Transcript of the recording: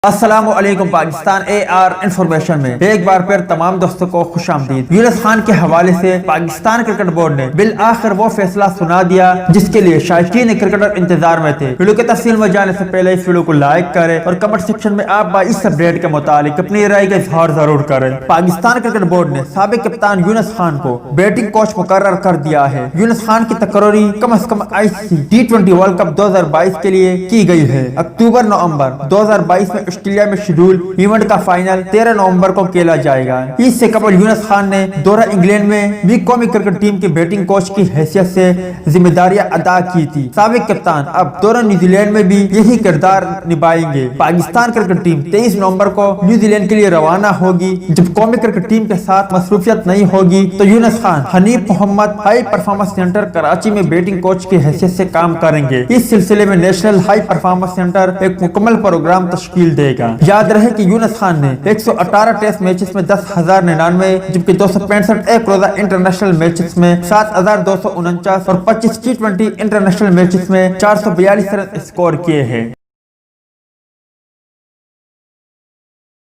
السلام علیکم پاکستان انفارمیشن میں ایک بار پھر تمام دوستوں کو خوش آمدید۔ یونس خان کے حوالے سے پاکستان کرکٹ بورڈ نے بالآخر وہ فیصلہ سنا دیا جس کے لیے شائقین کرکٹر انتظار میں تھے۔ ویڈیو کے تفصیل میں جانے سے پہلے اس ویڈیو کو لائک کریں اور کمنٹ سیکشن میں آپ اس اپڈیٹ کے متعلق اپنی رائے کا اظہار ضرور کریں۔ پاکستان کرکٹ بورڈ نے سابق کپتان یونس خان کو بیٹنگ کوچ مقرر کر دیا ہے۔ یونس خان کی تقرری کم از کم T20 ورلڈ کپ 2022 کے لیے کی گئی ہے۔ اکتوبر نومبر 2022 میں آسٹریلیا میں شیڈول ایونٹ کا فائنل 13 نومبر کو کھیلا جائے گا۔ اس سے قبل یونس خان نے دورہ انگلینڈ میں بھی قومی کرکٹ ٹیم کے بیٹنگ کوچ کی حیثیت سے ذمہ داریاں ادا کی تھی۔ سابق کپتان اب دورہ نیوزی لینڈ میں بھی یہی کردار نبھائیں گے۔ پاکستان کرکٹ ٹیم 23 نومبر کو نیوزی لینڈ کے لیے روانہ ہوگی۔ جب قومی کرکٹ ٹیم کے ساتھ مصروفیت نہیں ہوگی تو یونس خان حنیف محمد ہائی پرفارمنس سینٹر کراچی میں بیٹنگ کوچ کی حیثیت سے کام کریں گے۔ اس سلسلے میں نیشنل ہائی پرفارمنس سینٹر ایک مکمل پروگرام تشکیل دے گا۔ یاد رہے کہ یونس خان نے 118 ٹیسٹ میچز میں 10,099 جبکہ 265 ایک روزہ انٹرنیشنل میچز میں 7,249 اور 25 T20 انٹرنیشنل میچز میں 442 رن اسکور کیے ہیں۔